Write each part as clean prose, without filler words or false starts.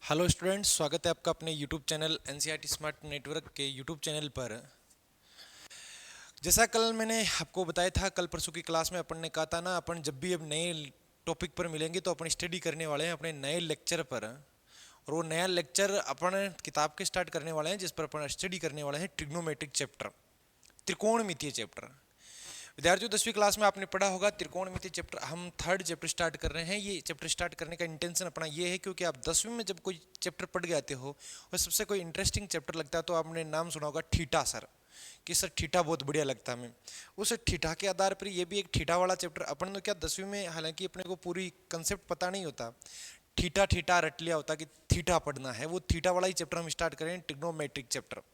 Hello students, स्वागत है आपका अपने YouTube channel NCERT smart network के यूट्यूब चैनल पर। जैसा कल मैंने आपको बताया था, कल परसों की क्लास में अपन ने कहा था ना, अपन जब भी अब नए टॉपिक पर मिलेंगे तो अपन स्टडी करने वाले हैं अपने नए लेक्चर पर। और वो नया लेक्चर अपन किताब के स्टार्ट करने वाले हैं जिस पर अपन स्टडी करने वाले हैं ट्रिग्नोमेट्रिक चैप्टर, त्रिकोणमितीय चैप्टर। विद्यार्थियों, 10वीं क्लास में आपने पढ़ा होगा त्रिकोणमिति चैप्टर। हम थर्ड चैप्टर स्टार्ट कर रहे हैं। ये चैप्टर स्टार्ट करने का इंटेंशन अपना ये है क्योंकि आप 10वीं में जब कोई चैप्टर पढ़ के आते हो और सबसे कोई इंटरेस्टिंग चैप्टर लगता है तो आपने नाम सुना होगा थीटा सर, कि सर थीटा बहुत बढ़िया लगता है हमें। उस थीटा के आधार पर ये भी एक थीटा वाला चैप्टर अपन तो क्या 10वीं में, हालांकि अपने को पूरी कंसेप्ट पता नहीं होता, थीटा थीटा रट लिया होता कि थीटा पढ़ना है, वो थीटा वाला ही चैप्टर हम स्टार्ट करें, ट्रिग्नोमेट्रिक चैप्टर।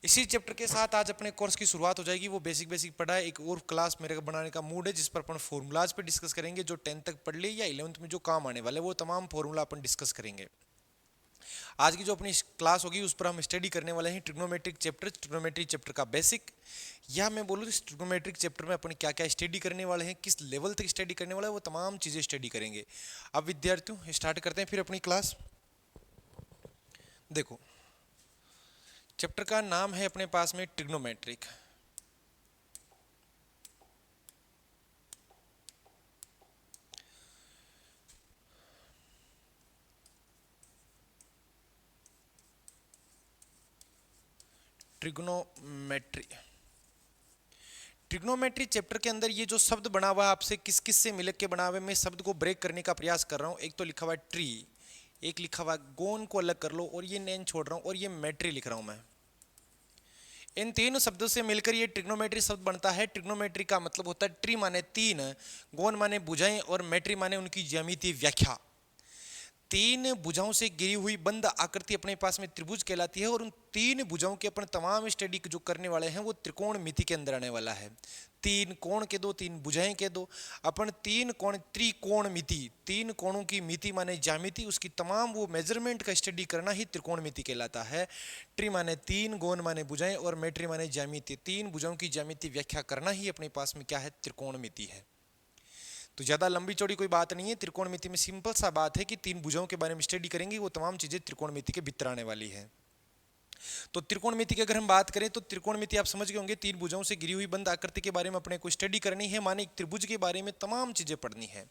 इसी चैप्टर के साथ आज अपने कोर्स की शुरुआत हो जाएगी। वो बेसिक बेसिक पढ़ा है, एक और क्लास मेरे को बनाने का मूड है जिस पर अपन फॉर्मूलाज पे डिस्कस करेंगे, जो 10th तक पढ़ लिए या 11th में जो काम आने वाले वो तमाम फॉर्मूला अपन डिस्कस करेंगे। आज की जो अपनी क्लास होगी उस पर हम स्टडी करने वाले हैं ट्रिग्नोमेट्रिक चैप्टर, ट्रिग्नोमेट्रिक चैप्टर का बेसिक। या मैं बोलूँ इस ट्रिग्नोमेट्रिक चैप्टर में अपन क्या क्या स्टडी करने वाले हैं, किस लेवल तक स्टडी करने वाले हैं, वो तमाम चीज़ें स्टडी करेंगे। अब विद्यार्थियों स्टार्ट करते हैं फिर अपनी क्लास। देखो, चैप्टर का नाम है अपने पास में ट्रिग्नोमेट्रिक। ट्रिग्नोमेट्री, ट्रिग्नोमेट्री चैप्टर के अंदर ये जो शब्द बना हुआ है आपसे किस किस से मिलकर के बना हुआ है, मैं शब्द को ब्रेक करने का प्रयास कर रहा हूँ। एक तो लिखा हुआ है ट्री, एक लिखा हुआ है गोन को अलग कर लो, और ये नैन छोड़ रहा हूँ, और ये मैट्री लिख रहा हूँ मैं। इन तीन शब्दों से मिलकर ये ट्रिग्नोमेट्री शब्द बनता है। ट्रिग्नोमेट्री का मतलब होता है ट्री माने तीन, गोन माने भुजाएं, और मैट्री माने उनकी ज्यामितीय व्याख्या। तीन भुजाओं से घिरी हुई बंद आकृति अपने पास में त्रिभुज कहलाती है, और उन तीन भुजाओं के अपन तमाम स्टडी जो करने वाले हैं वो त्रिकोणमिति के अंदर आने वाला है। तीन कोण के दो, तीन भुजाएं के दो, अपन तीन कोण, त्रिकोणमिति, तीन कोणों की मिति माने ज्यामिति, उसकी तमाम वो मेजरमेंट का स्टडी करना ही त्रिकोणमिति कहलाता है। ट्री माने तीन, गोन माने भुजाएं, और मेट्री माने ज्यामिति, तीन भुजाओं की ज्यामिति व्याख्या करना ही अपने पास में क्या है, त्रिकोणमिति है। तो ज़्यादा लंबी चौड़ी कोई बात नहीं है। त्रिकोणमिति में सिंपल सा बात है कि तीन भुजाओं के बारे में स्टडी करेंगे, वो तमाम चीज़ें त्रिकोणमिति के भीतर आने वाली है। तो त्रिकोणमिति की अगर हम बात करें तो त्रिकोणमिति आप समझ गए होंगे, तीन भुजाओं से घिरी हुई बंद आकृति के बारे में अपने को स्टडी करनी है, माने एक त्रिभुज के बारे में तमाम चीज़ें पढ़नी है।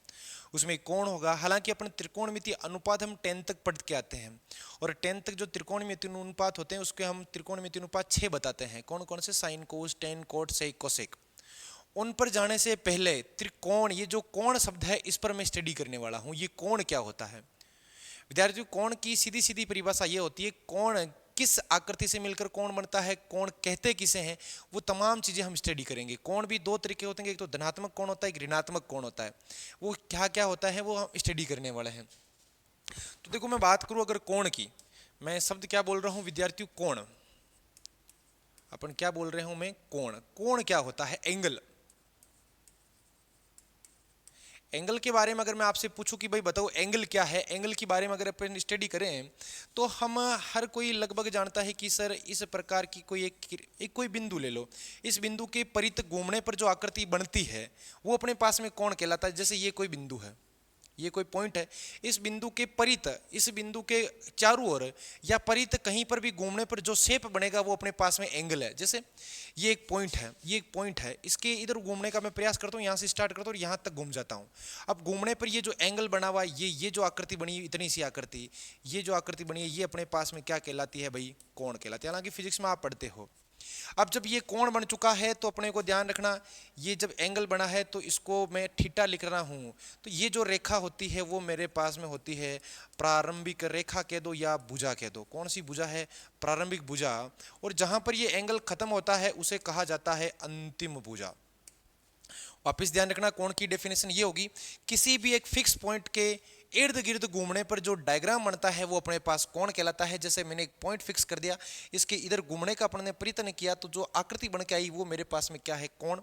उसमें कौन होगा, हालांकि अपन त्रिकोणमिति अनुपात हम 10 तक पढ़ के आते हैं, और 10 तक जो त्रिकोणमिति अनुपात होते हैं उसके हम त्रिकोणमिति अनुपात 6 बताते हैं। कौन कौन से, साइन, कोस, टेन, कोट, सेक, कोसेक। उन पर जाने से पहले त्रिकोण, ये जो कोण शब्द है इस पर मैं स्टडी करने वाला हूं। ये कोण क्या होता है विद्यार्थियों? कोण की सीधी सीधी परिभाषा ये होती है, कोण किस आकृति से मिलकर कोण बनता है, कोण कहते किसे हैं, वो तमाम चीजें हम स्टडी करेंगे। कोण भी दो तरीके होते हैं, एक तो धनात्मक कोण होता है, एक ऋणात्मक कोण होता है। वो क्या क्या होता है वो हम स्टडी करने वाले हैं। तो देखो, मैं बात करूं अगर कोण की, मैं शब्द क्या बोल रहा हूं विद्यार्थियों, कोण। अपन क्या बोल रहे हूं मैं, कोण। कोण क्या होता है, एंगल। एंगल के बारे में अगर मैं आपसे पूछूं कि भाई बताओ एंगल क्या है, एंगल के बारे में अगर अपन स्टडी करें तो हम हर कोई लगभग जानता है कि सर इस प्रकार की कोई एक कोई बिंदु ले लो, इस बिंदु के परित घूमने पर जो आकृति बनती है वो अपने पास में कौन कहलाता है। जैसे ये कोई बिंदु है, ये कोई पॉइंट है, इस बिंदु के परित, इस बिंदु के चारों ओर या परित कहीं पर भी घूमने पर जो शेप बनेगा वो अपने पास में एंगल है। जैसे ये एक पॉइंट है, ये एक पॉइंट है, इसके इधर घूमने का मैं प्रयास करता हूँ, यहाँ से स्टार्ट करता हूँ और यहाँ तक घूम जाता हूँ। अब घूमने पर ये जो एंगल बना हुआ है, ये जो आकृति बनी है, इतनी सी आकृति, ये जो आकृति बनी है, ये अपने पास में क्या कहलाती है भाई, कोण कहलाती है। हालांकि फिजिक्स में आप पढ़ते हो। अब जब ये कोण बन चुका है तो अपने को ध्यान रखना, ये जब एंगल बना है तो इसको मैं थीटा लिख रहा हूँ। तो ये जो रेखा होती है वो मेरे पास में होती है प्रारंभिक रेखा कह दो या भुजा कह दो। कौन सी भुजा है, प्रारंभिक भुजा। और जहां पर ये एंगल खत्म होता है उसे कहा जाता है अंतिम भुजा। वापिस ध्यान रखना, कोण की डेफिनेशन ये होगी, किसी भी एक फिक्स पॉइंट के इर्द गिर्द घूमने पर जो डायग्राम बनता है वो अपने पास कोण कहलाता है। जैसे मैंने एक पॉइंट फिक्स कर दिया, इसके इधर घूमने का अपन ने प्रयत्न किया तो जो आकृति बन के आई वो मेरे पास में क्या है, कोण।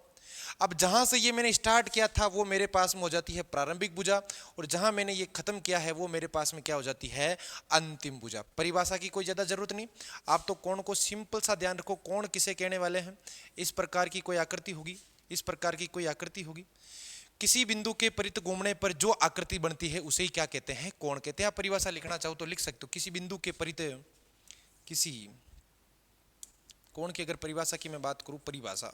अब जहां से ये मैंने स्टार्ट किया था वो मेरे पास में हो जाती है प्रारंभिक भुजा, और जहां मैंने ये खत्म किया है वो मेरे पास में क्या हो जाती है, अंतिम भुजा। परिभाषा की कोई ज्यादा जरूरत नहीं, आप तो कोण को सिंपल सा ध्यान रखो, कोण किसे कहने वाले हैं। इस प्रकार की कोई आकृति होगी, इस प्रकार की कोई आकृति होगी, किसी बिंदु के परित घूमने पर जो आकृति बनती है उसे ही क्या कहते हैं, कोण कहते हैं। आप परिभाषा लिखना चाहो तो लिख सकते हो। किसी बिंदु के परित किसी कोण की अगर परिभाषा की मैं बात करूं, परिभाषा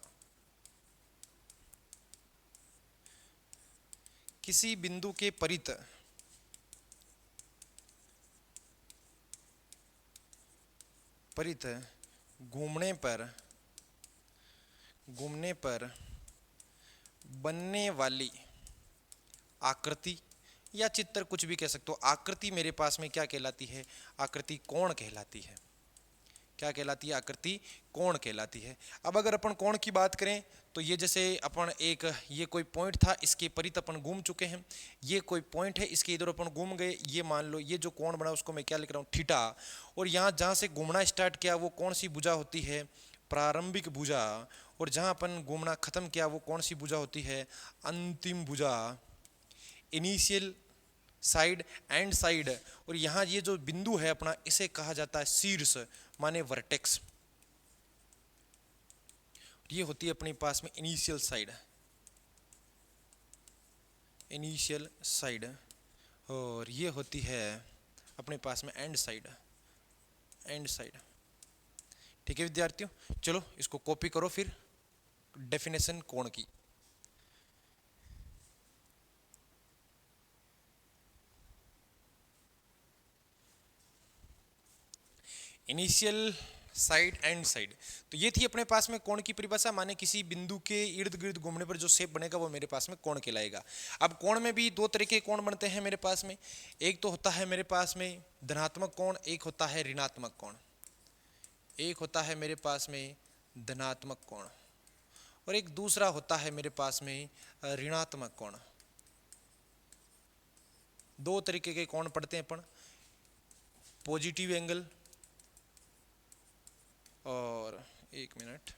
किसी बिंदु के परित घूमने पर बनने वाली आकृति या चित्र, कुछ भी कह सकते हो, आकृति मेरे पास में क्या कहलाती है, आकृति कोण कहलाती है। क्या कहलाती है, आकृति कोण कहलाती है। अब अगर अपन कोण की बात करें तो ये जैसे अपन एक, ये कोई पॉइंट था, इसके परित अपन घूम चुके हैं, ये कोई पॉइंट है, इसके इधर अपन घूम गए, ये मान लो ये जो कोण बना उसको मैं क्या लिख रहा हूँ, थीटा। और यहाँ जहाँ से घूमना स्टार्ट किया वो कौन सी भुजा होती है, प्रारंभिक भुजा। और जहाँ अपन घूमना खत्म किया वो कौन सी भुजा होती है, अंतिम भुजा, इनिशियल साइड, एंड साइड। और यहाँ ये जो बिंदु है अपना, इसे कहा जाता है शीर्ष, माने वर्टेक्स। ये होती है अपने पास में इनिशियल साइड, और ये होती है अपने पास में एंड साइड। ठीक है विद्यार्थियों, चलो इसको कॉपी करो फिर डेफिनेशन कोण की। इनिशियल साइड, एंड साइड, तो ये थी अपने पास में कोण की परिभाषा, माने किसी बिंदु के इर्द गिर्द घूमने पर जो शेप बनेगा वो मेरे पास में कोण कहलाएगा। अब कोण में भी दो तरह के कोण बनते हैं मेरे पास में। एक तो होता है मेरे पास में धनात्मक कोण, एक होता है ऋणात्मक कोण। एक होता है मेरे पास में धनात्मक कोण और एक दूसरा होता है मेरे पास में ऋणात्मक कोण। दो तरीके के कोण पढ़ते हैं अपन, पॉजिटिव एंगल और एक मिनट,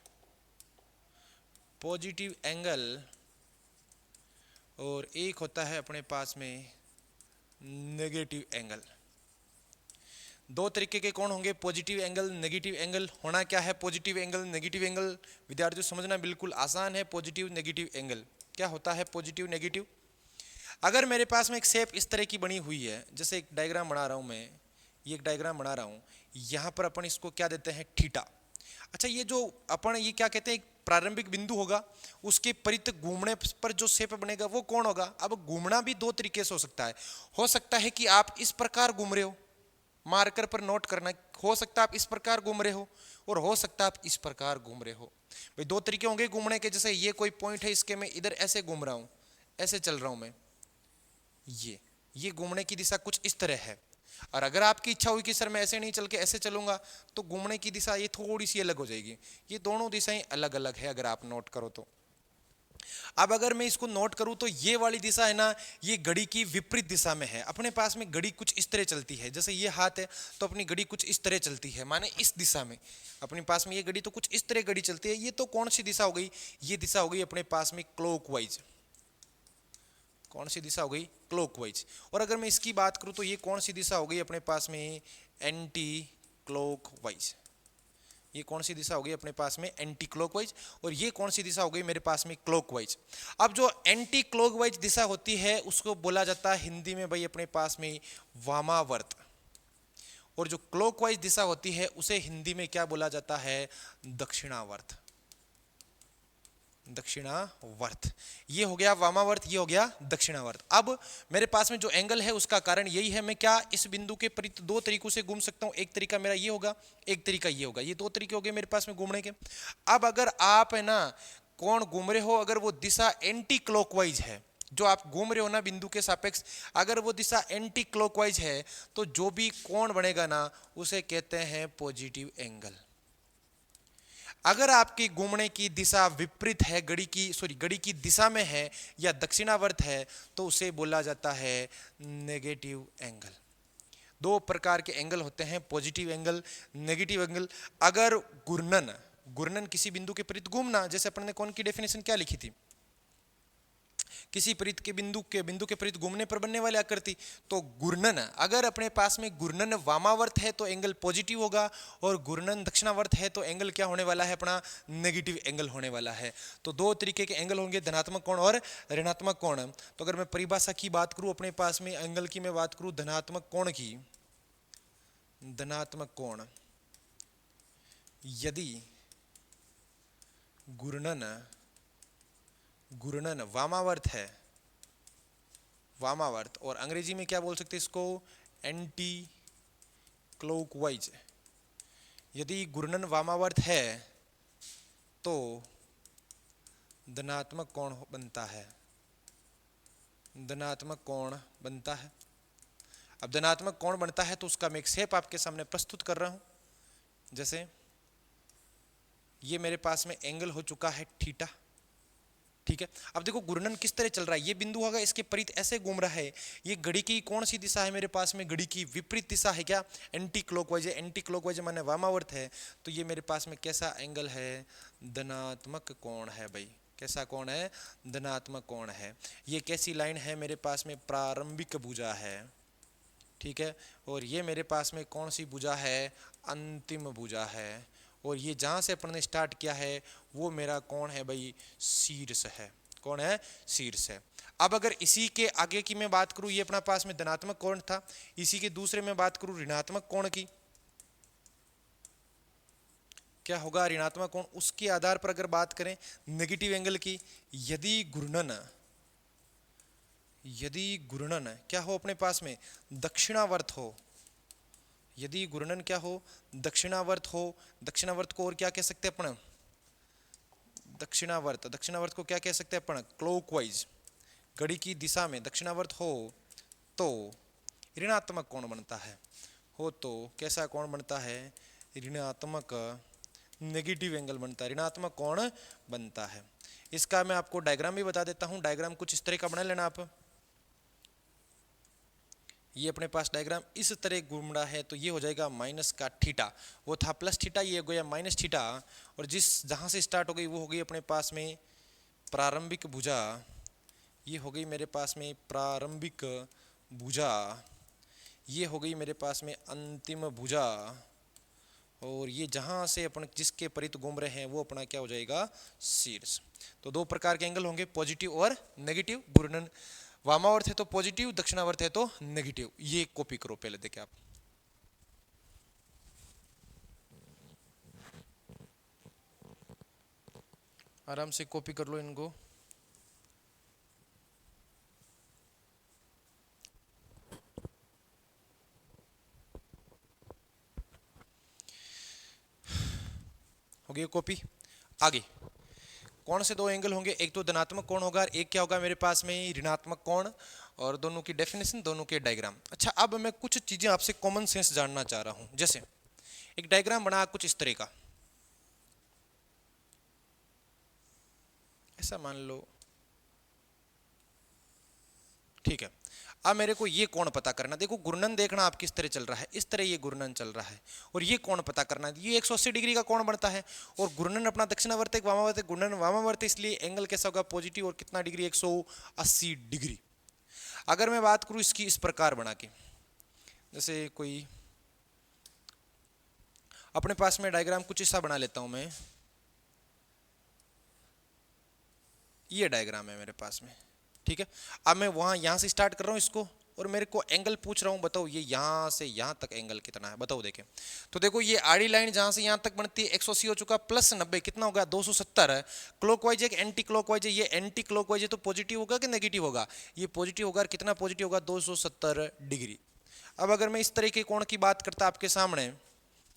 पॉजिटिव एंगल, और एक होता है अपने पास में नेगेटिव एंगल। दो तरीके के कोण होंगे, पॉजिटिव एंगल, नेगेटिव एंगल। होना क्या है पॉजिटिव एंगल, नेगेटिव एंगल, विद्यार्थियों समझना बिल्कुल आसान है। पॉजिटिव नेगेटिव एंगल क्या होता है, पॉजिटिव नेगेटिव। अगर मेरे पास में एक शेप इस तरह की बनी हुई है, जैसे एक डायग्राम बना रहा हूं मैं, ये एक डायग्राम बना रहा हूं, यहां पर अपन इसको क्या देते हैं, थीटा। अच्छा, ये जो अपन ये क्या कहते हैं, एक प्रारंभिक बिंदु होगा, उसके परित घूमने पर जो शेप बनेगा वो कौन होगा। अब घूमना भी दो तरीके से हो सकता है कि आप इस प्रकार घूम रहे हो, मार्कर पर नोट करना, हो सकता है आप इस प्रकार घूम रहे हो और हो सकता है आप इस प्रकार घूम रहे हो। भाई दो तरीके होंगे घूमने के। जैसे ये कोई पॉइंट है, इसके मैं इधर ऐसे घूम रहा हूं, ऐसे चल रहा हूं मैं, ये घूमने की दिशा कुछ इस तरह है। और अगर आपकी इच्छा हुई कि सर मैं ऐसे नहीं चल के ऐसे चलूंगा, तो घूमने की दिशा ये थोड़ी सी अलग हो जाएगी। ये दोनों दिशाएं अलग अलग है अगर आप नोट करो तो। अब अगर मैं इसको नोट करूं तो ये वाली दिशा है ना, ये घड़ी की विपरीत दिशा में है। अपने पास में घड़ी कुछ इस तरह चलती है, जैसे ये हाथ है तो अपनी घड़ी कुछ इस तरह चलती है, माने इस दिशा में। अपने पास में ये घड़ी तो कुछ इस तरह घड़ी चलती है। ये तो कौन सी दिशा हो गई, ये दिशा हो गई अपने पास में क्लॉकवाइज। कौन सी दिशा हो गई, क्लॉकवाइज। और अगर मैं इसकी बात करूं तो ये कौन सी दिशा हो गई अपने पास में, एंटी क्लॉकवाइज। ये कौन सी दिशा हो गई अपने पास में, एंटी क्लॉकवाइज। और ये कौन सी दिशा हो गई मेरे पास में, क्लॉकवाइज। अब जो एंटी क्लॉकवाइज दिशा होती है उसको बोला जाता है हिंदी में भाई अपने पास में वामावर्त। और जो क्लॉकवाइज दिशा होती है उसे हिंदी में क्या बोला जाता है, दक्षिणावर्त। दक्षिणावर्त, ये हो गया वामावर्त, ये हो गया दक्षिणावर्त। अब मेरे पास में जो एंगल है उसका कारण यही है, मैं क्या इस बिंदु के परित दो तरीकों से घूम सकता हूं। एक तरीका मेरा ये होगा, एक तरीका ये होगा। ये दो तरीके हो गए मेरे पास में घूमने के। अब अगर आप है ना कौन घूम रहे हो, अगर वो दिशा एंटी क्लॉकवाइज है, जो आप घूम रहे हो ना बिंदु के सापेक्ष, अगर वो दिशा एंटी क्लॉकवाइज है तो जो भी कोण बनेगा ना उसे कहते हैं पॉजिटिव एंगल। अगर आपकी घूमने की दिशा विपरीत है, घड़ी की दिशा में है या दक्षिणावर्त है, तो उसे बोला जाता है नेगेटिव एंगल। दो प्रकार के एंगल होते हैं, पॉजिटिव एंगल, नेगेटिव एंगल। अगर घूर्णन किसी बिंदु के विपरीत घूमना, जैसे अपन ने कौन की डेफिनेशन क्या लिखी थी, किसी परित के बिंदु के परित घूमने पर बनने वाली आकृति। तो घूर्णन, अगर अपने पास में घूर्णन वामावर्त है तो एंगल पॉजिटिव होगा, और घूर्णन दक्षिणावर्त है तो एंगल क्या होने वाला है अपना, नेगेटिव एंगल होने वाला है। तो दो तरीके के एंगल होंगे, धनात्मक कोण और ऋणात्मक कोण। तो अगर मैं परिभाषा की बात करूं अपने पास में एंगल की, मैं बात करूं धनात्मक कोण की, धनात्मक कोण यदि घूर्णन वामावर्त है, वामावर्त, और अंग्रेजी में क्या बोल सकते हैं इसको, एंटी क्लॉकवाइज। यदि घूर्णन वामावर्त है तो धनात्मक कोण बनता है, धनात्मक कोण बनता है। अब धनात्मक कोण बनता है तो उसका मैं एक शेप आपके सामने प्रस्तुत कर रहा हूं। जैसे ये मेरे पास में एंगल हो चुका है थीटा, ठीक है। अब देखो घूर्णन किस तरह चल रहा है, ये बिंदु होगा, इसके परित ऐसे घूम रहा है। ये घड़ी की कौन सी दिशा है मेरे पास में, घड़ी की विपरीत दिशा है, क्या, एंटी क्लॉकवाइज है। एंटी क्लॉकवाइज माने वामावर्त है। तो ये मेरे पास में कैसा एंगल है, धनात्मक कोण है भाई। कैसा कोण है, धनात्मक कोण है। ये कैसी लाइन है मेरे पास में, प्रारंभिक भुजा है, ठीक है। और ये मेरे पास में कौन सी भुजा है, अंतिम भुजा है। और ये जहां से अपन ने स्टार्ट किया है वो मेरा कौन है भाई, शीर्ष है। कौन है, शीर्ष है। अब अगर इसी के आगे की मैं बात करूं, ये अपना पास में धनात्मक कोण था, इसी के दूसरे में बात करूं ऋणात्मक कोण की, क्या होगा ऋणात्मक कोण। उसके आधार पर अगर बात करें नेगेटिव एंगल की, यदि घूर्णन क्या हो अपने पास में, दक्षिणावर्त हो, यदि घूर्णन क्या हो, दक्षिणावर्त हो। दक्षिणावर्त को और क्या कह सकते हैं अपन, दक्षिणावर्त को क्या कह सकते हैं अपन, क्लॉकवाइज, घड़ी की दिशा में दक्षिणावर्त हो तो ऋणात्मक कोण बनता है। हो तो कैसा कोण बनता है, ऋणात्मक, नेगेटिव एंगल बनता है, ऋणात्मक कोण बनता है। इसका मैं आपको डायग्राम भी बता देता हूं। डायग्राम कुछ इस तरह का बना लेना आप। ये अपने पास डायग्राम इस तरह घूम रहा है तो ये हो जाएगा माइनस का थीटा, वो था प्लस थीटा, ये हो गया माइनस थीटा। और जहां से स्टार्ट हो गई वो हो गई अपने पास में प्रारंभिक भुजा, ये हो गई मेरे पास में प्रारंभिक भुजा, ये हो गई मेरे पास में अंतिम भुजा। और ये जहां से अपन जिसके परित घूम रहे हैं वो अपना क्या हो जाएगा, शीर्ष। तो दो प्रकार के एंगल होंगे, पॉजिटिव और नेगेटिव। घूर्णन वामावर्त है तो पॉजिटिव, दक्षिणावर्त है तो नेगेटिव। ये कॉपी करो पहले, देखे आप। आराम से कॉपी कर लो इनको। हो गई कॉपी। आगे कौन से दो एंगल होंगे, एक तो धनात्मक कोण होगा, एक क्या होगा मेरे पास में ऋणात्मक कोण, और दोनों की डेफिनेशन, दोनों के डायग्राम। अच्छा, अब मैं कुछ चीजें आपसे कॉमन सेंस जानना चाह रहा हूं। जैसे एक डायग्राम बना कुछ इस तरह का, ऐसा मान लो, ठीक है। अब मेरे को ये कोण पता करना, देखो घूर्णन देखना आप किस तरह चल रहा है, इस तरह ये घूर्णन चल रहा है, और ये कोण पता करना, ये 180 डिग्री का कोण बनता है। और घूर्णन अपना दक्षिणावर्त वामावर्त, घूर्णन वामावर्त, इसलिए एंगल कैसा होगा, पॉजिटिव, और कितना डिग्री, 180 डिग्री। अगर मैं बात करूं इसकी इस प्रकार बना के, जैसे कोई अपने पास में डायग्राम कुछ ऐसा बना लेता हूं मैं, ये डायग्राम है मेरे पास में, ठीक है। अब मैं वहां यहां से स्टार्ट कर रहा हूं इसको, और मेरे को एंगल पूछ रहा हूं, बताओ ये यहां से यहां तक एंगल कितना है, बताओ। देखें तो देखो ये आड़ी लाइन जहां से यहां तक बनती है 180 हो चुका, प्लस 90 कितना होगा, 270 है। क्लॉकवाइज है कि एंटी क्लॉकवाइज है, ये एंटी क्लॉकवाइज है तो पॉजिटिव होगा कि नेगेटिव होगा, ये पॉजिटिव होगा। कितना पॉजिटिव होगा, 270 डिग्री। अब अगर मैं इस तरह के कोण की बात करता आपके सामने,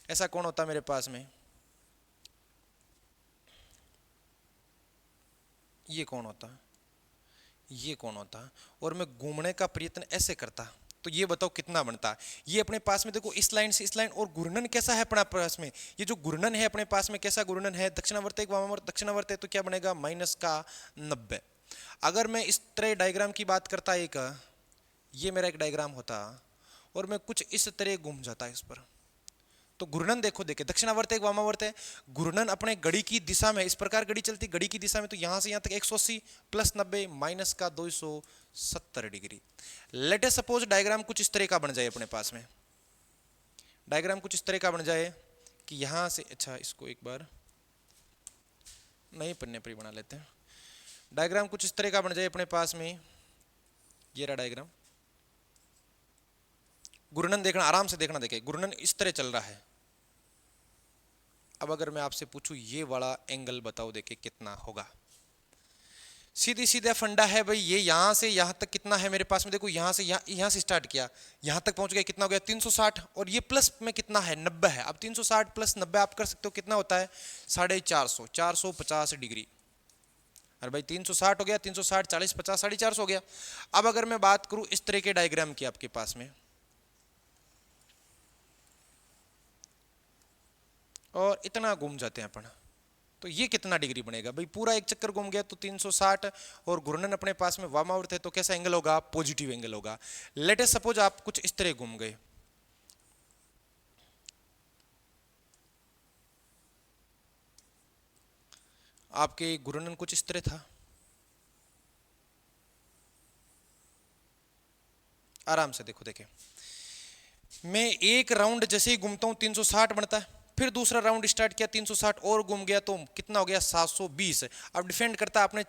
ऐसा कोण होता मेरे पास में, ये कौन होता, ये कौन होता, और मैं घूमने का प्रयत्न ऐसे करता, तो ये बताओ कितना बनता। ये अपने पास में देखो इस लाइन से इस लाइन, और घूर्णन कैसा है अपने पास में, ये जो घूर्णन है अपने पास में कैसा घूर्णन है, दक्षिणावर्त एक वामावर्त, दक्षिणावर्त है तो क्या बनेगा, माइनस का 90। अगर मैं इस तरह डायग्राम की बात करता, एक ये मेरा एक डायग्राम होता, और मैं कुछ इस तरह घूम जाता इस पर, तो घूर्णन देखो, देखे दक्षिणावर्त है एक वामावर्त है। घूर्णन अपने घड़ी की दिशा में इस प्रकार घड़ी चलती, घड़ी की दिशा में, तो यहां से यहां तक 180 प्लस 90 माइनस का 270 degree. Let us suppose diagram कुछ इस तरह का बन जाए अपने पास में, डायग्राम कुछ इस तरह का बन जाए कि यहां से, अच्छा इसको एक बार नए पन्ने पर ही बना लेते हैं। डायग्राम कुछ इस तरह का बन जाए अपने पास में, ये रहा डायग्राम। घूर्णन देखना, आराम से देखना, देखे घूर्णन इस तरह चल रहा है। अब अगर मैं आपसे पूछूं ये वाला एंगल बताओ, देखे कितना होगा। सीधी सीधा फंडा है भाई, ये यहां से यहां तक कितना है मेरे पास में, देखो यहां से यहां से स्टार्ट किया, यहां तक पहुंच गया, कितना हो गया 360, और ये प्लस में कितना है 90 है। अब 360 प्लस 90 आप कर सकते हो कितना होता है 450, 450 डिग्री। अरे भाई 360 हो गया, 360 40 50 450 हो गया। अब अगर मैं बात करूं इस तरह के डायग्राम की आपके पास में, और इतना घूम जाते हैं अपन, तो ये कितना डिग्री बनेगा भाई, पूरा एक चक्कर घूम गया तो 360, और घूर्णन अपने पास में वामावर्त है तो कैसा एंगल होगा, पॉजिटिव एंगल होगा। लेट अस सपोज आप कुछ इस तरह घूम गए, आपके घूर्णन कुछ इस तरह था, आराम से देखो, देखे मैं एक राउंड जैसे ही घूमता हूं 360 बनता है, फिर दूसरा राउंड स्टार्ट किया 360 और घूम गया तो कितना हो गया 720। अब डिफेंड करता है आपने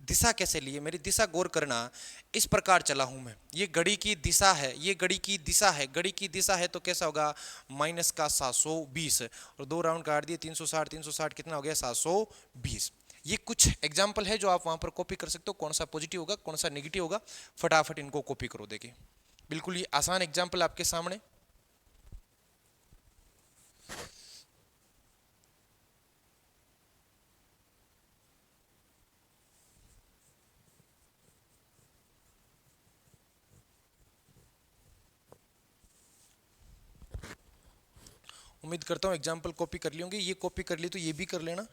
दिशा कैसे ली है, मेरी दिशा गौर करना, इस प्रकार चला हूं मैं, ये घड़ी की दिशा है, ये घड़ी की दिशा है, घड़ी की दिशा है तो कैसा होगा माइनस का 720, और दो राउंड काट दिए 360 360 कितना हो गया 720। ये कुछ एग्जाम्पल है जो आप वहां पर कॉपी कर सकते हो, कौन सा पॉजिटिव होगा कौन सा नेगेटिव होगा, फटाफट इनको कॉपी करो। देखिए बिल्कुल ये आसान एग्जाम्पल आपके सामने। उम्मीद करता हूँ एग्जाम्पल कॉपी कर लियोगे, ये कॉपी कर ली तो ये भी कर लेना,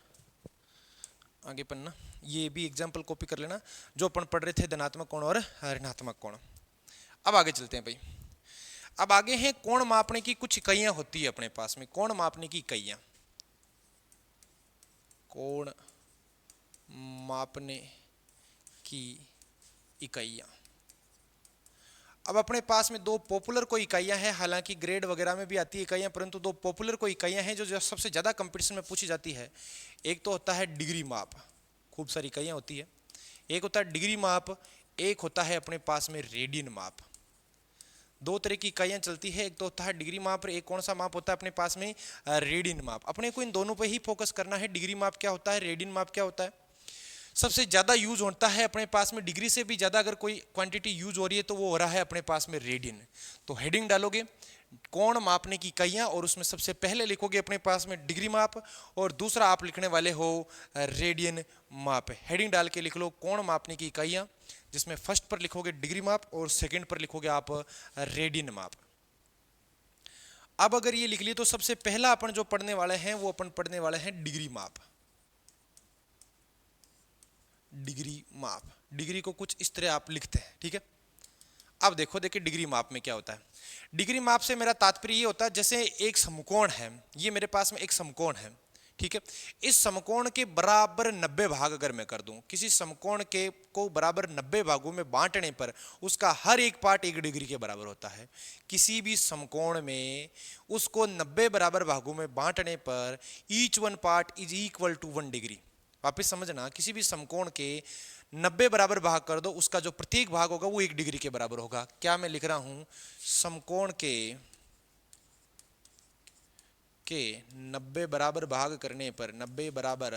आगे पन्ना ये भी एग्जाम्पल कॉपी कर लेना, जो अपन पढ़ रहे थे धनात्मक कोण और ऋणात्मक कोण। अब आगे चलते हैं भाई, अब आगे हैं कोण मापने की कुछ इकाइयां होती है अपने पास में, कोण मापने की इकाइयां, कोण मापने की इकाइयां। अब अपने पास में दो पॉपुलर कोई इकाइयां हैं, हालांकि ग्रेड वगैरह में भी आती है इकाइयां, परंतु दो पॉपुलर कोई इकाइयां हैं जो सबसे ज्यादा कंपटीशन में पूछी जाती है। एक तो होता है डिग्री माप, खूब सारी इकाइयां होती है, एक होता है डिग्री माप, एक होता है अपने पास में रेडियन माप। दो तरह की इकाइयां चलती है, एक तो होता है डिग्री माप, एक कौन सा माप होता है अपने पास में रेडियन माप। अपने को इन दोनों पे ही फोकस करना है, डिग्री माप क्या होता है, रेडियन माप क्या होता है। सबसे ज्यादा यूज होता है अपने पास में, डिग्री से भी ज्यादा अगर कोई क्वांटिटी यूज हो रही है तो वो हो रहा है अपने पास में रेडियन। तो हेडिंग डालोगे कोण मापने की इकाइयां, और उसमें सबसे पहले लिखोगे अपने पास में डिग्री माप, और दूसरा आप लिखने वाले हो रेडियन माप। हेडिंग डाल के लिख लो कोण मापने की इकाइयां, जिसमें फर्स्ट पर लिखोगे डिग्री माप और सेकंड पर लिखोगे आप रेडियन माप। अब अगर ये लिख लिए तो सबसे पहला अपन जो पढ़ने वाले हैं वो अपन पढ़ने वाले हैं डिग्री माप। डिग्री माप, डिग्री को कुछ इस तरह आप लिखते हैं, ठीक है। अब देखो, देखिए डिग्री माप में क्या होता है। डिग्री माप से मेरा तात्पर्य ये होता है, जैसे एक समकोण है, ये मेरे पास में एक समकोण है, ठीक है। इस समकोण के बराबर 90 भाग अगर मैं कर दूं, किसी समकोण के को बराबर 90 भागों में बांटने पर उसका हर एक पार्ट 1 डिग्री के बराबर होता है। किसी भी समकोण में उसको 90 बराबर भागों में बांटने पर each one part is equal to 1 degree. वापिस समझना, किसी भी समकोण के 90 बराबर भाग कर दो, उसका जो प्रत्येक भाग होगा वो 1 डिग्री के बराबर होगा। क्या मैं लिख रहा हूं, समकोण के 90 बराबर भाग करने पर, 90 बराबर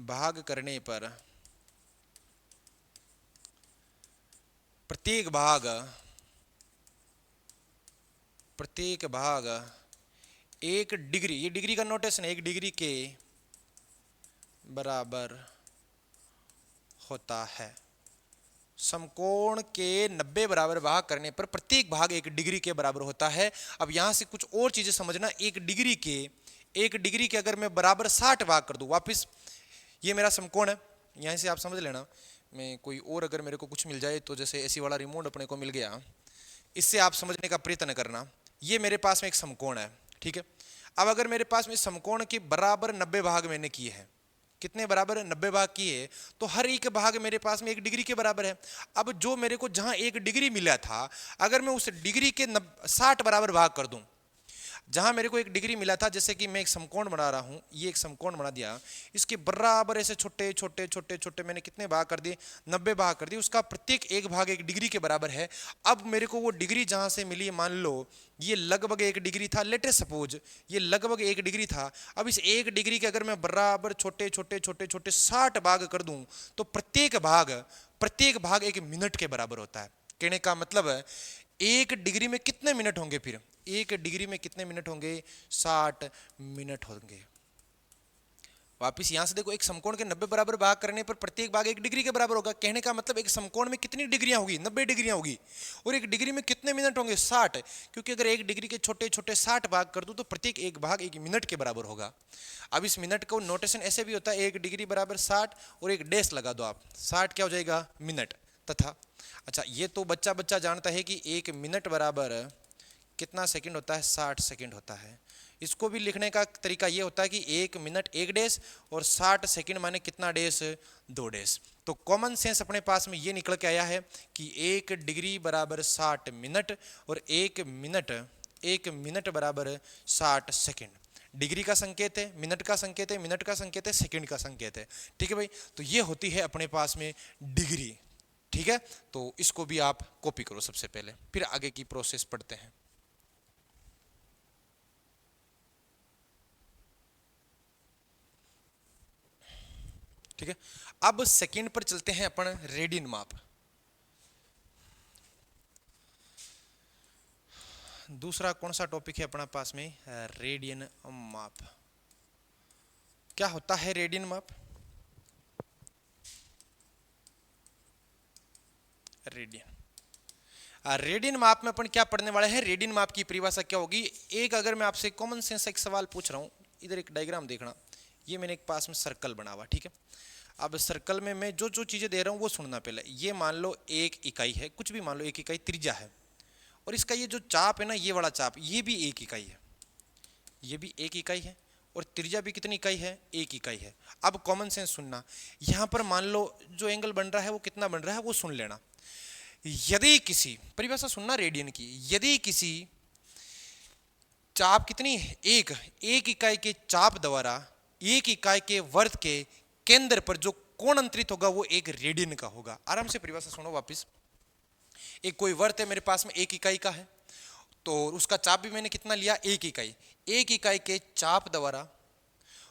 भाग करने पर प्रत्येक भाग 1 डिग्री, ये डिग्री का नोटेशन है, 1 डिग्री के बराबर होता है। समकोण के 90 बराबर भाग करने पर प्रत्येक भाग 1 डिग्री के बराबर होता है। अब यहां से कुछ और चीजें समझना, 1 डिग्री के अगर मैं बराबर 60 भाग कर दूं, वापिस ये मेरा समकोण है, यहां से आप समझ लेना। मैं कोई और अगर मेरे को कुछ मिल जाए तो जैसे ऐसी वाला रिमोट अपने को मिल गया, इससे आप समझने का प्रयत्न करना। ये मेरे पास में एक समकोण है, ठीक है। अब अगर मेरे पास में समकोण के बराबर 90 भाग मैंने किए हैं, कितने बराबर 90 भाग किए, तो हर एक भाग मेरे पास में 1 डिग्री के बराबर है। अब जो मेरे को जहां 1 डिग्री मिला था, अगर मैं उस डिग्री के 60 बराबर भाग कर दूं, जहां मेरे को 1 डिग्री मिला था, जैसे कि मैं एक समकोण बना रहा हूं, ये एक समकोण बना दिया, इसके बराबर ऐसे छोटे छोटे छोटे छोटे मैंने कितने भाग कर दिए, 90 भाग कर दिए, उसका प्रत्येक एक भाग 1 डिग्री के बराबर है। अब मेरे को वो डिग्री जहां से मिली, मान लो ये लगभग 1 डिग्री था, लेटे सपोज ये लगभग 1 डिग्री था। अब इस 1 डिग्री के अगर मैं बराबर छोटे छोटे छोटे छोटे 60 भाग कर दूं, तो प्रत्येक भाग 1 मिनट के बराबर होता है। कहने का मतलब है 1 डिग्री में कितने मिनट होंगे, फिर 1 डिग्री में कितने मिनट होंगे, 60 मिनट होंगे। वापिस यहां से देखो, एक समकोण के 90 बराबर भाग करने पर प्रत्येक भाग 1 डिग्री के बराबर होगा। कहने का मतलब एक समकोण में कितनी डिग्रियां होगी, 90 डिग्रियां होगी, और 1 डिग्री में कितने मिनट होंगे, 60। क्योंकि अगर 1 डिग्री के छोटे छोटे 60 भाग कर दूं, तो प्रत्येक एक भाग 1 मिनट के बराबर होगा। अब इस मिनट को नोटेशन ऐसे भी होता है, 1 डिग्री बराबर 60 और एक डैश लगा दो आप, 60 क्या हो जाएगा, मिनट। तथा अच्छा, ये तो बच्चा बच्चा जानता है कि 1 मिनट बराबर कितना सेकंड होता है, 60 सेकंड होता है। इसको भी लिखने का तरीका ये होता है कि 1 मिनट 1 डैश और 60 सेकंड माने कितना डैश, 2 डैश। तो कॉमन सेंस अपने पास में ये निकल के आया है कि 1 डिग्री बराबर 60 मिनट और 1 मिनट बराबर 60 सेकंड। डिग्री का संकेत है, मिनट का संकेत है, मिनट का संकेत है, सेकंड का संकेत है, ठीक है भाई। तो ये होती है अपने पास में डिग्री, ठीक है। तो इसको भी आप कॉपी करो सबसे पहले, फिर आगे की प्रोसेस पढ़ते हैं। ठीक है, अब सेकंड पर चलते हैं अपन, रेडियन माप। दूसरा कौन सा टॉपिक है अपना पास में, रेडियन माप। क्या होता है रेडियन माप, रेडियन माप में अपन क्या पढ़ने वाले हैं, रेडियन माप की परिभाषा क्या होगी। एक अगर मैं आपसे कॉमन सेंस एक सवाल पूछ रहा हूं, इधर एक डायग्राम देखना, ये मैंने एक पास में सर्कल बना हुआ, ठीक है। अब सर्कल में मैं जो जो चीजें दे रहा हूं वो सुनना पहले। ये मान लो 1 इकाई है, कुछ भी मान लो, 1 इकाई त्रिज्या है, और इसका ये जो चाप है ना, ये वाला चाप, ये भी 1 इकाई है, ये भी 1 इकाई है, और त्रिज्या भी कितनी इकाई है, 1 इकाई है। अब कॉमन सेंस सुनना, यहां पर मान लो जो एंगल बन रहा है वो कितना बन रहा है वो सुन लेना। यदि किसी, परिभाषा सुनना रेडियन की, यदि किसी चाप कितनी है, 1 इकाई के चाप द्वारा 1 इकाई के वृत्त के केंद्र पर जो कोण अंतरित होगा वो 1 रेडियन का होगा। आराम से परिभाषा सुनो वापस। एक कोई वृत्त है मेरे पास में 1 इकाई का है, तो उसका चाप भी मैंने कितना लिया, 1 इकाई। 1 इकाई के चाप द्वारा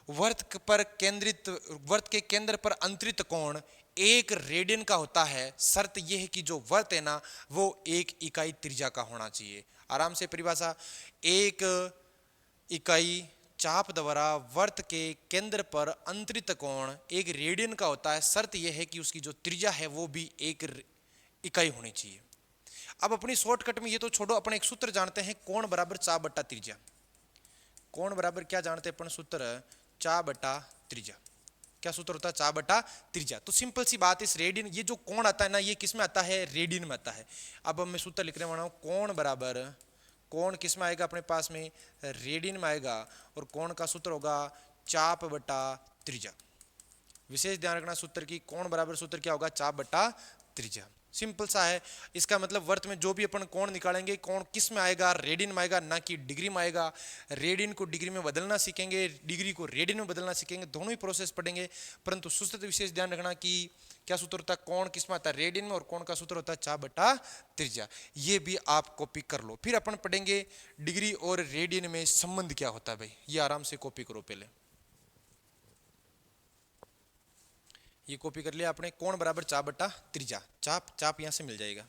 वृत्त के केंद्र पर अंतरित कोण 1 रेडियन का होता है। शर्त यह है कि जो वृत्त है ना वो 1 इकाई त्रिज्या का होना चाहिए। आराम से परिभाषा, 1 इकाई चाप द्वारा वृत्त के केंद्र पर अंतरित कोण 1 रेडियन का होता है। शर्त यह है कि उसकी जो त्रिज्या है वो भी 1 इकाई होनी चाहिए। अब अपनी शॉर्टकट में ये तो छोड़ो, अपन एक सूत्र जानते हैं, कोण बराबर चाप बट्टा त्रिज्या। कोण बराबर क्या जानते हैं अपन, सूत्र चाप बट्टा त्रिज्या। क्या सूत्र होता है, चाप बट्टा त्रिज्या। तो सिंपल सी बात, इस रेडियन, ये जो कोण आता है ना, ये किस में आता है, रेडियन में आता है। अब मैं सूत्र लिखने वाला हूं, कोण बराबर, कोण किस में आएगा अपने पास में, रेडियन में आएगा, और कोण का सूत्र होगा चाप बट्टा त्रिज्या। विशेष ध्यान रखना सूत्र की, कोण बराबर सूत्र क्या होगा, चाप बट्टा त्रिज्या। सिंपल सा है। इसका मतलब वृत्त में जो भी अपन कोण निकालेंगे, कोण किस में आएगा, रेडियन में आएगा, ना कि डिग्री में आएगा। रेडियन को डिग्री में बदलना सीखेंगे, डिग्री को रेडियन में बदलना सीखेंगे, दोनों ही प्रोसेस पढ़ेंगे। परंतु सूत्र विशेष ध्यान रखना कि क्या सूत्र होता है, कोण किस में आता है, रेडियन में, और कोण का सूत्र होता है चाप बट्टा त्रिज्या। ये भी आप कॉपी कर लो। फिर अपन पढ़ेंगे डिग्री और रेडियन में संबंध क्या होता है भाई, ये आराम से कॉपी करो पहले। ये कॉपी कर लिया आपने, कोण बराबर चाप बट्टा त्रिज्या, चाप यहां से मिल जाएगा।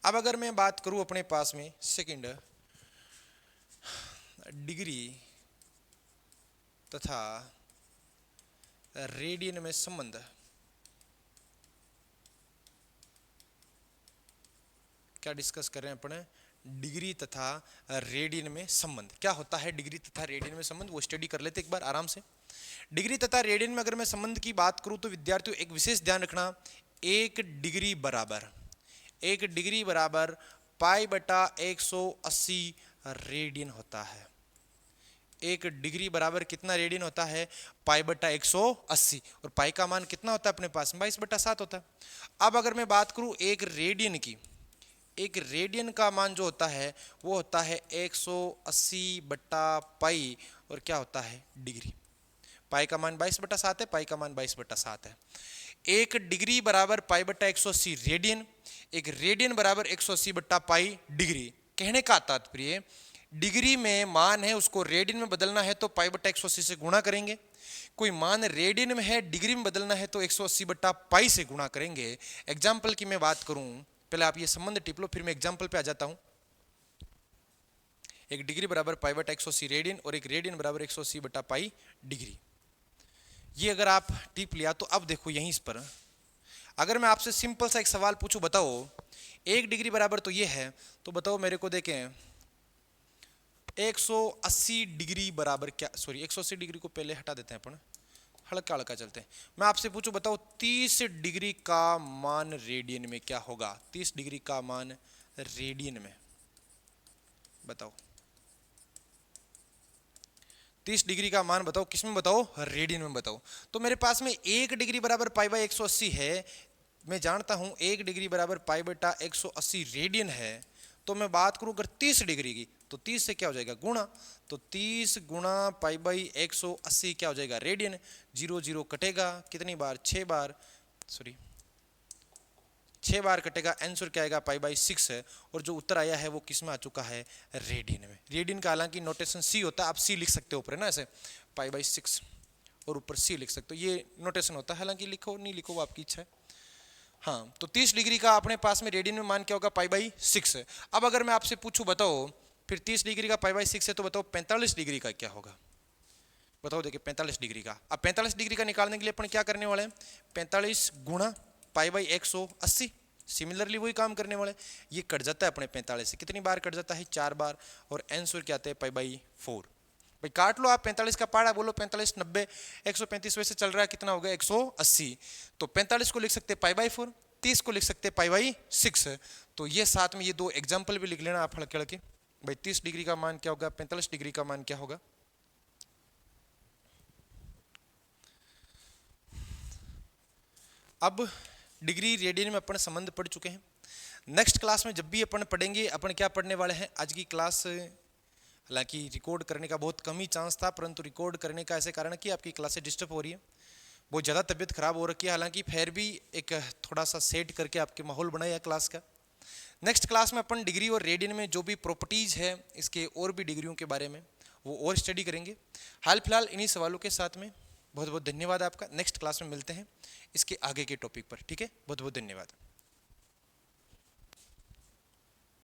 अब अगर मैं बात करूं अपने पास में सेकंड, डिग्री तथा रेडियन में संबंध। क्या डिस्कस कर रहे हैं अपन, डिग्री तथा रेडियन में संबंध। क्या होता है डिग्री तथा रेडियन में संबंध, वो स्टडी कर लेते एक बार आराम से। डिग्री तथा रेडियन में अगर मैं संबंध की बात करूं तो विद्यार्थियों एक विशेष ध्यान रखना, 1 डिग्री बराबर पाई बटा 180 रेडियन होता है। 1 डिग्री बराबर कितना रेडियन होता है? पाई बटा 180। और पाई का मान कितना होता है अपने पास? 22/7 होता है। अब अगर मैं बात करूं एक रेडियन की, एक रेडियन का मान जो होता है वो होता है 180 बटा पाई, और क्या होता है? डिग्री। पाई का मान 22/7 है, पाई का मान 22/7 है। 1 डिग्री बराबर पाई बटा 180 रेडियन, एक रेडियन बराबर 180 बट्टा पाई डिग्री। कहने का तात्पर्य, डिग्री में मान है उसको रेडियन में बदलना है तो पाई बट्टा 180 से गुणा करेंगे, कोई मान रेडियन में है डिग्री में बदलना है तो 180 बट्टा पाई से गुणा करेंगे। एग्जाम्पल की मैं बात करूं, पहले आप ये संबंध टिप लो, फिर मैं एग्जाम्पल पे आ जाता हूं। एक डिग्री बराबर पाई बटा 180 रेडियन और एक रेडियन बराबर 180 बट्टा पाई डिग्री। ये अगर आप टिप लिया तो अब देखो यहीं इस पर अगर मैं आपसे सिंपल सा एक सवाल पूछूं, बताओ 1 डिग्री बराबर तो ये है, तो बताओ मेरे को देखें 180 डिग्री बराबर क्या, सॉरी 180 डिग्री को पहले हटा देते हैं अपन, हल्का हल्का चलते हैं। मैं आपसे पूछूं बताओ 30 डिग्री का मान रेडियन में क्या होगा? 30 डिग्री का मान रेडियन में बताओ, 30 डिग्री का मान बताओ, किस में बताओ? रेडियन में बताओ। तो मेरे पास में 1 डिग्री बराबर पाई बाई 180 है, मैं जानता हूं 1 डिग्री बराबर पाई बटा 180 रेडियन है। तो मैं बात करूं अगर 30 डिग्री की, तो 30 से क्या हो जाएगा? गुणा। तो 30 गुणा पाई बाई 180 क्या हो जाएगा? रेडियन। 0 0 कटेगा, कितनी बार? 6 बार, सॉरी 6 बार कटेगा, आंसर क्या आएगा? पाई बाई 6 है। और जो उत्तर आया है वो किस में आ चुका है? रेडियन में। रेडियन का हालांकि नोटेशन सी होता है, आप सी लिख सकते हो ऊपर है ना, ऐसे पाई बाई 6 और ऊपर सी लिख सकते हो, ये नोटेशन होता है। हालांकि लिखो नहीं लिखो वो आपकी इच्छा है। हाँ, तो 30 डिग्री का अपने पास में रेडियन में मान क्या होगा? पाई बाई 6 है। अब अगर मैं आपसे पूछूं बताओ फिर 30 डिग्री का पाई बाई 6 है, तो बताओ 45 डिग्री का क्या होगा? बताओ देखिए 45 डिग्री का। अब 45 डिग्री का निकालने के लिए अपन क्या करने वाले हैं? 45 गुणा पाई बाई 180, सिमिलरली वही काम करने वाले। ये कट जाता है अपने 45 से, कितनी बार कट जाता है? 4 बार। और आंसर क्या आता है? Pi by 4। भाई काट लो आप 45 का पाड़ा, बोलो 45 90 135 वैसे चल रहा है, कितना हो गया? 180। तो 45 को लिख सकते हैं पाई बाई 4, 30 को लिख सकते हैं पाई बाई 6। तो ये साथ में ये दो एग्जाम्पल भी लिख लेना आप हल्के हल्के। भाई 30 डिग्री का मान क्या होगा? 45 डिग्री का मान क्या होगा? अब डिग्री रेडियन में अपन संबंध पढ़ चुके हैं। नेक्स्ट क्लास में जब भी अपन पढ़ेंगे, अपन क्या पढ़ने वाले हैं? आज की क्लास हालांकि रिकॉर्ड करने का बहुत कम ही चांस था, परंतु रिकॉर्ड करने का ऐसे कारण कि आपकी क्लासें डिस्टर्ब हो रही है, बहुत ज़्यादा तबीयत खराब हो रखी है। हालांकि फिर भी एक थोड़ा सा सेट करके आपके माहौल बनाया क्लास का। नेक्स्ट क्लास में अपन डिग्री और रेडियन में जो भी प्रॉपर्टीज़ है इसके और भी डिग्रियों के बारे में वो और स्टडी करेंगे। हाल फिलहाल इन्हीं सवालों के साथ में बहुत बहुत धन्यवाद आपका। नेक्स्ट क्लास में मिलते हैं इसके आगे के टॉपिक पर, ठीक है? बहुत बहुत धन्यवाद।